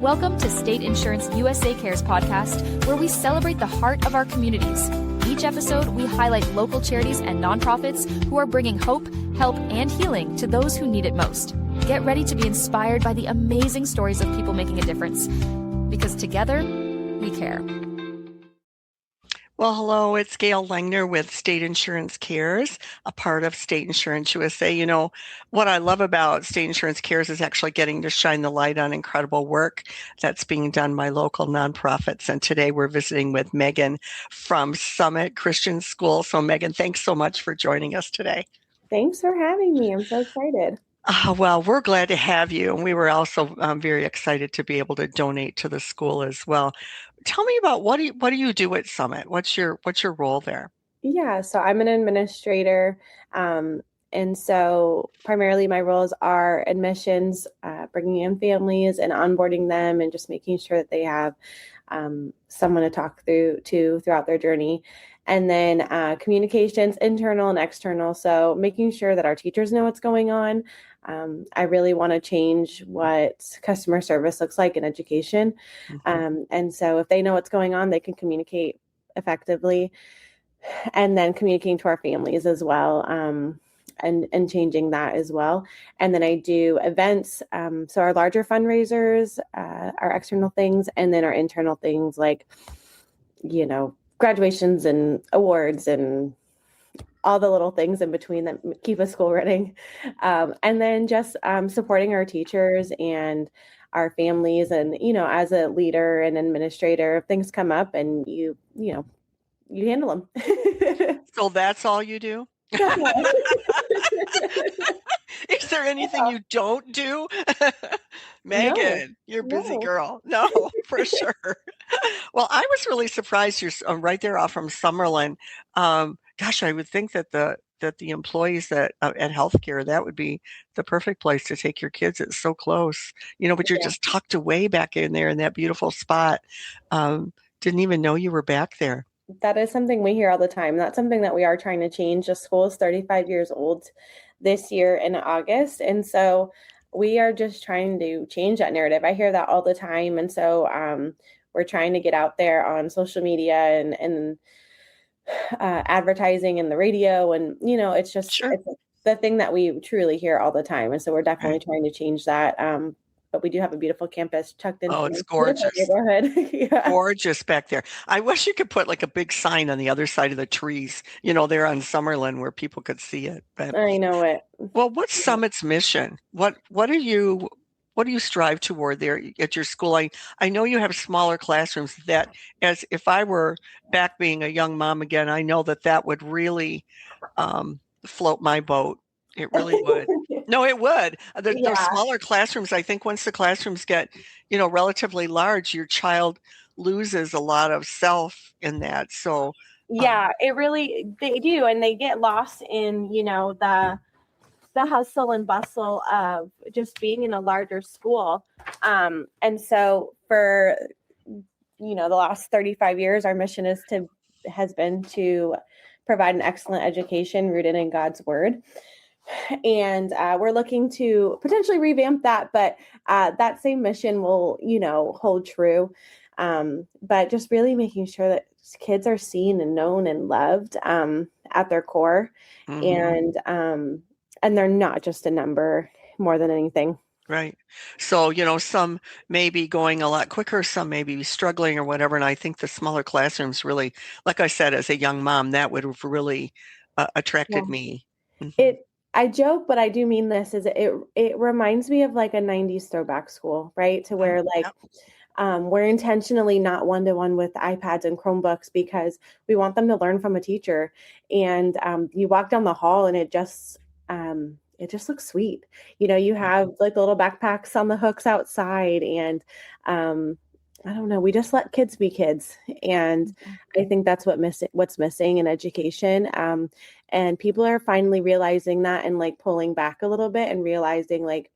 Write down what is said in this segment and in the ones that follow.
Welcome to State Insurance USA Cares podcast, where we celebrate the heart of our communities. Each episode, we highlight local charities and nonprofits who are bringing hope, help, and healing to those who need it most. Get ready to be inspired by the amazing stories of people making a difference, because together, we care. Well, hello, it's Gail Langner with State Insurance Cares, a part of State Insurance USA. You know, what I love about State Insurance Cares is actually getting to shine the light on incredible work that's being done by local nonprofits. And today we're visiting with Megan from Summit Christian School. So Megan, thanks so much for joining us today. Thanks for having me. I'm so excited. Well, we're glad to have you. And we were also very excited to be able to donate to the school as well. Tell me about what do you do at Summit? What's your role there? Yeah, so I'm an administrator. And so primarily my roles are admissions, bringing in families and onboarding them and just making sure that they have someone to talk throughout their journey. And then communications, internal and external. So making sure that our teachers know what's going on. I really want to change what customer service looks like in education. And so if they know what's going on, they can communicate effectively. And then communicating to our families as well, and changing that as well. And then I do events. So our larger fundraisers, our external things, and then our internal things like, graduations and awards and all the little things in between that keep a school running. And then just supporting our teachers and our families. And, as a leader and administrator, if things come up and you handle them. So that's all you do? Is there anything you don't do? Megan, you're a busy girl. No, for sure. Well, I was really surprised you're right there off from Summerlin. Gosh, I would think that the employees at healthcare, that would be the perfect place to take your kids. It's so close, but you're just tucked away back in there in that beautiful spot. Didn't even know you were back there. That is something we hear all the time. That's something that we are trying to change. The school is 35 years old this year in August. And so we are just trying to change that narrative. I hear that all the time. And so we're trying to get out there on social media and advertising in the radio. And, it's just it's the thing that we truly hear all the time. And so we're definitely trying to change that. But we do have a beautiful campus tucked in. Oh, it's gorgeous. Yeah. Gorgeous back there. I wish you could put like a big sign on the other side of the trees, there on Summerlin where people could see it. But I know it. Well, what's Summit's mission? What do you strive toward there at your school? I know you have smaller classrooms that, as if I were back being a young mom again, I know that would really float my boat. It really would. No, it would. Those smaller classrooms, I think once the classrooms get, relatively large, your child loses a lot of self in that. So it really, they do. And they get lost in, the hustle and bustle of just being in a larger school. And so for, the last 35 years, our mission has been to provide an excellent education rooted in God's word. And we're looking to potentially revamp that, but that same mission will, hold true. But just really making sure that kids are seen and known and loved at their core. And they're not just a number more than anything. Right. So, some may be going a lot quicker, some may be struggling or whatever. And I think the smaller classrooms really, like I said, as a young mom, that would have really attracted me. I joke, but I do mean this, is it reminds me of like a 90s throwback school, right? To where we're intentionally not one-to-one with iPads and Chromebooks because we want them to learn from a teacher. And you walk down the hall and it just looks sweet. You have like the little backpacks on the hooks outside and I don't know. We just let kids be kids. And I think that's what's missing in education. And people are finally realizing that and like pulling back a little bit and realizing like,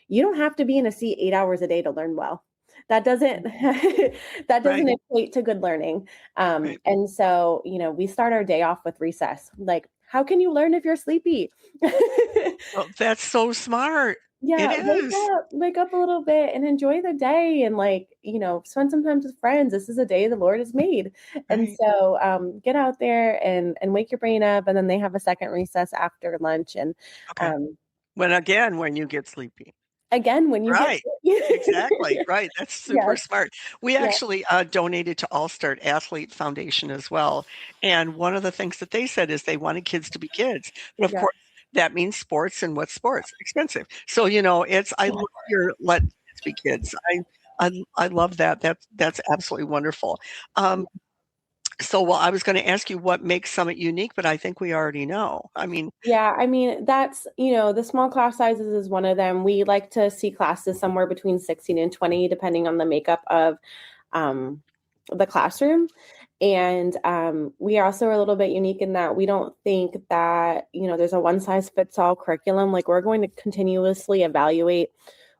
you don't have to be in a seat 8 hours a day to learn well. That doesn't equate to good learning. And so, we start our day off with recess. Like, how can you learn if you're sleepy? Well, that's so smart. It Yeah, is. wake up a little bit and enjoy the day and spend some time with friends. This is a day the Lord has made. And Right. so get out there and wake your brain up. And then they have a second recess after lunch. And Okay. um, When you get sleepy. again, when you get Right. Exactly. Right. That's super yes, smart. We yeah, actually donated to All Start Athlete Foundation as well. And one of the things that they said is they wanted kids to be kids. But of yeah, course, that means sports. And what's sports? Expensive. So, I yeah, love your let kids be kids. I love that. That's absolutely wonderful. So, well, I was going to ask you what makes Summit unique, but I think we already know. I mean, yeah. I mean, that's, the small class sizes is one of them. We like to see classes somewhere between 16 and 20, depending on the makeup of um, the classroom. And we also are a little bit unique in that we don't think that, there's a one size fits all curriculum. Like we're going to continuously evaluate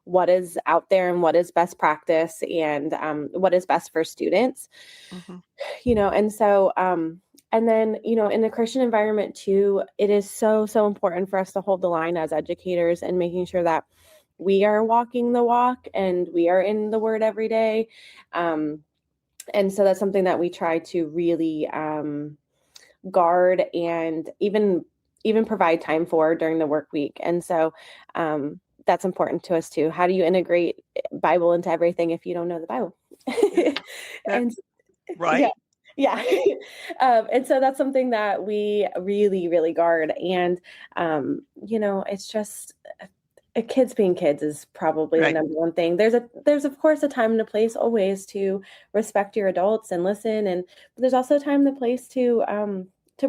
what is out there and what is best practice and what is best for students, mhm, and so, and then, in the Christian environment too, it is so, so important for us to hold the line as educators and making sure that we are walking the walk and we are in the word every day. Um, and so that's something that we try to really guard and even provide time for during the work week. And so that's important to us too. How do you integrate Bible into everything if you don't know the Bible? yeah, that And yeah, right. yeah. Right. And so that's something that we really, really guard. And it's just kids being kids is probably the Right. number one thing. There's of course a time and a place always to respect your adults and listen, but there's also a time and a place to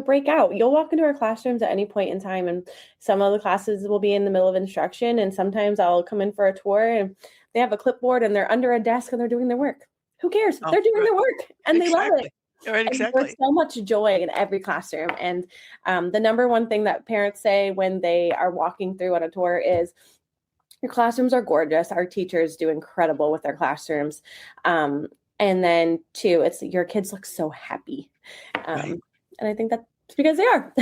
break out. You'll walk into our classrooms at any point in time, and some of the classes will be in the middle of instruction, and sometimes I'll come in for a tour and they have a clipboard and they're under a desk and they're doing their work. Who cares? Oh, They're doing right. their work and they love it. Exactly. Right. And there's Exactly. so much joy in every classroom. And the number one thing that parents say when they are walking through on a tour is, your classrooms are gorgeous. Our teachers do incredible with their classrooms. And then two, it's your kids look so happy. Right. And I think that's because they are.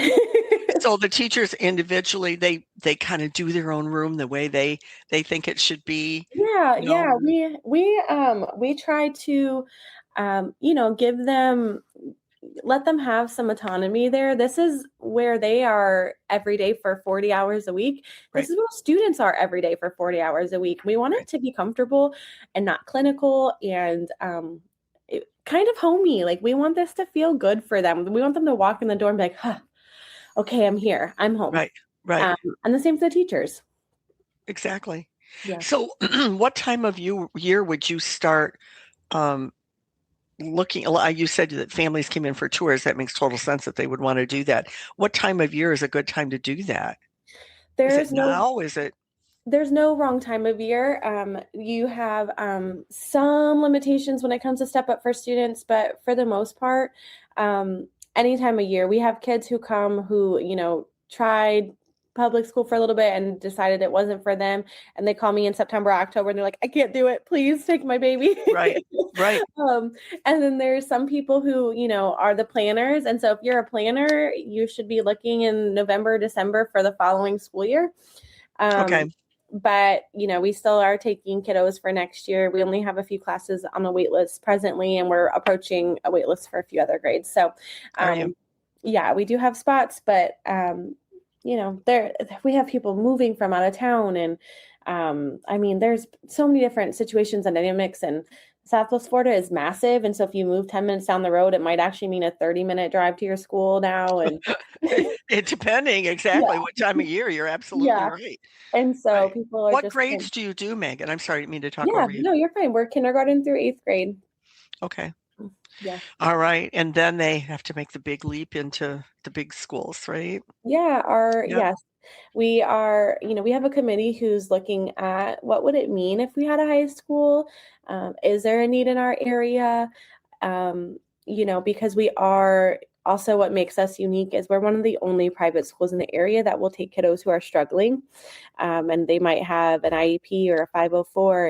So the teachers individually, they kind of do their own room the way they think it should be. Yeah, You yeah. know. We try to give them, let them have some autonomy there. This is where they are every day for 40 hours a week. This Right. is where students are every day for 40 hours a week. We want it Right. to be comfortable and not clinical and kind of homey. Like we want this to feel good for them. We want them to walk in the door and be like, huh, okay, I'm here. I'm home. Right. Right. And the same for the teachers. Exactly. Yeah. So, what time of year would you start um, looking? You said that families came in for tours. That makes total sense that they would want to do that. What time of year is a good time to do that? Is it There's no now? Is it there's no wrong time of year. You have some limitations when it comes to step up for students, but for the most part, any time of year. We have kids who come who, tried public school for a little bit and decided it wasn't for them. And they call me in September, October, and they're like, I can't do it. Please take my baby. right? Right. And then there's some people who, are the planners. And so if you're a planner, you should be looking in November, December for the following school year. Okay. But we still are taking kiddos for next year. We only have a few classes on the wait list presently, and we're approaching a wait list for a few other grades. So Are you? yeah, we do have spots, but there we have people moving from out of town, and there's so many different situations and dynamics, and Southwest Florida is massive, and so if you move 10 minutes down the road, it might actually mean a 30-minute drive to your school now. And Depending exactly yeah, what time of year, you're absolutely yeah. right. And so Right. people are What just grades do you do, Megan? I'm sorry, I didn't mean to talk yeah, over you. no, you're fine. We're kindergarten through 8th grade. Okay. Yeah. All right. And then they have to make the big leap into the big schools, right? Yeah, Yep. yes. We are, we have a committee who's looking at what would it mean if we had a high school? Is there a need in our area? Because we are also, what makes us unique is we're one of the only private schools in the area that will take kiddos who are struggling. And they might have an IEP or a 504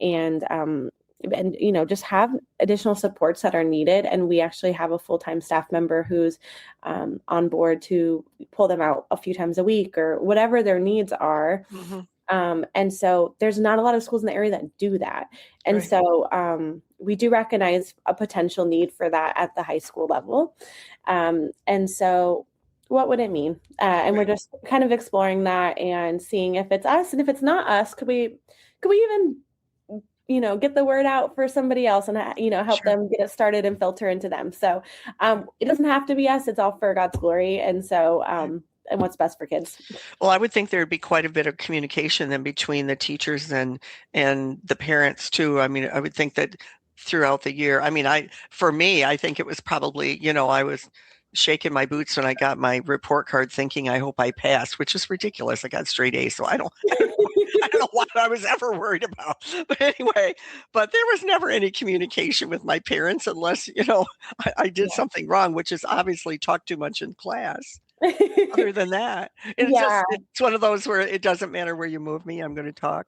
and just have additional supports that are needed. And we actually have a full-time staff member who's on board to pull them out a few times a week or whatever their needs are. Mm-hmm. And so there's not a lot of schools in the area that do that. And Right. so we do recognize a potential need for that at the high school level. And so what would it mean? And we're just kind of exploring that and seeing if it's us, and if it's not us, could we even, get the word out for somebody else and, help Sure. them get it started and filter into them. So it doesn't have to be us. It's all for God's glory. And so, and what's best for kids. Well, I would think there'd be quite a bit of communication then between the teachers and the parents too. I mean, I would think that throughout the year. I mean, for me, I think it was probably, I was shaking my boots when I got my report card thinking I hope I passed, which is ridiculous. I got straight A's, so I don't know what I was ever worried about. But anyway, there was never any communication with my parents unless, I did something wrong, which is obviously talk too much in class. Other than that, it's one of those where it doesn't matter where you move me, I'm going to talk.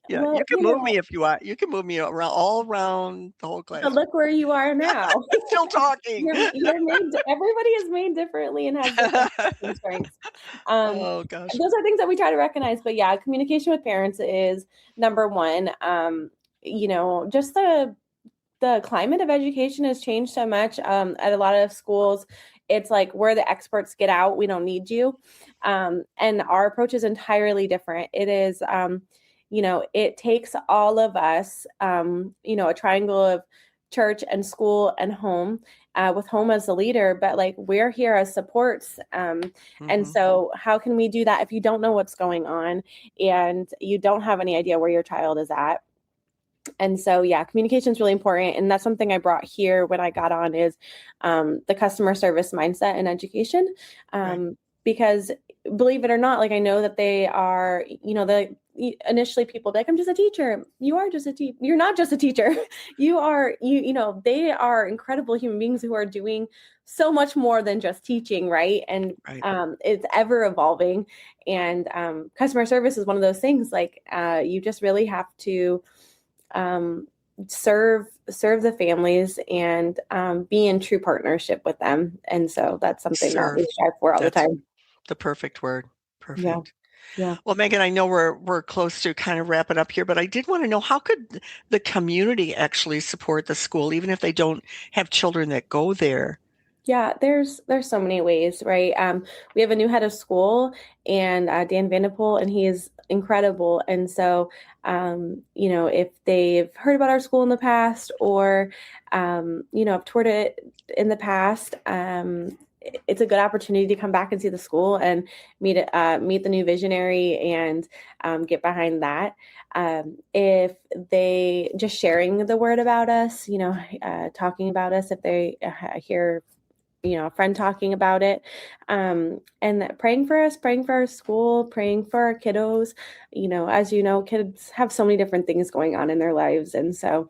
Yeah, Well, you can move me if you want. You can move me all around the whole class. But look where you are now. Still talking. Everybody is made differently and has different strengths. Oh gosh. Those are things that we try to recognize. But yeah, communication with parents is number one. Just the climate of education has changed so much at a lot of schools. It's like, where the experts get out, we don't need you. And our approach is entirely different. It is, it takes all of us, a triangle of church and school and home, with home as the leader, but like, we're here as supports. And so how can we do that if you don't know what's going on and you don't have any idea where your child is at? And so, communication is really important. And that's something I brought here when I got on is the customer service mindset in education. Because believe it or not, like, I know that they are, initially people be like, I'm just a teacher. You are just a teacher. You're not just a teacher. You are, they are incredible human beings who are doing so much more than just teaching. Right. And it's ever evolving. And customer service is one of those things, like you just really have to serve the families and be in true partnership with them. And so that's something that we strive for all the time. The perfect word. Perfect. Yeah. Well, Megan, I know we're close to kind of wrapping up here, but I did want to know, how could the community actually support the school, even if they don't have children that go there? Yeah, there's so many ways, right? We have a new head of school, and Dan Vanderpool, and he is incredible. And so, if they've heard about our school in the past, or, have toured it in the past, it's a good opportunity to come back and see the school and meet the new visionary and get behind that. If they just sharing the word about us, talking about us, if they hear a friend talking about it, and praying for us, praying for our school, praying for our kiddos. As kids have so many different things going on in their lives. And so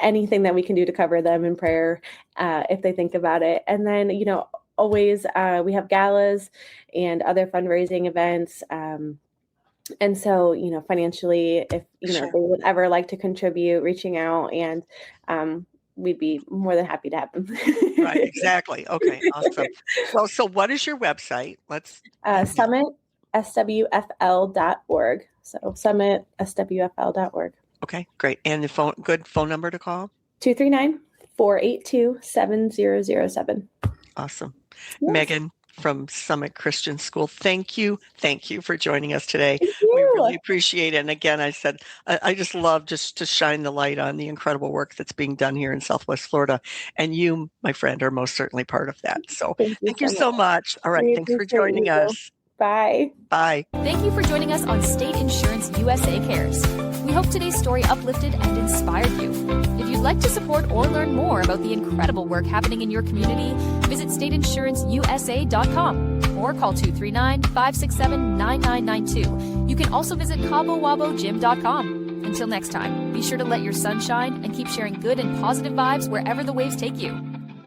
anything that we can do to cover them in prayer, if they think about it. And then, always we have galas and other fundraising events. And so, financially, if, they would ever like to contribute, reaching out, and we'd be more than happy to have them. Right, exactly. Okay, awesome. Well, so what is your website? Let's Summit, SWFL.org. So Summit, SWFL.org. Okay, great. And the good phone number to call? 239-482-7007. Awesome. Yes. Megan from Summit Christian School, thank you for joining us today. Thank you. We really appreciate it. And again, I said, I just love just to shine the light on the incredible work that's being done here in Southwest Florida. And you, my friend, are most certainly part of that. So thank you so much. All right. Thanks for joining us. Bye. Bye. Thank you for joining us on State Insurance USA Cares. We hope today's story uplifted and inspired you. If you'd like to support or learn more about the incredible work happening in your community, visit stateinsuranceusa.com or call 239-567-9992. You can also visit CaboWaboGym.com. Until next time, be sure to let your sun shine and keep sharing good and positive vibes wherever the waves take you.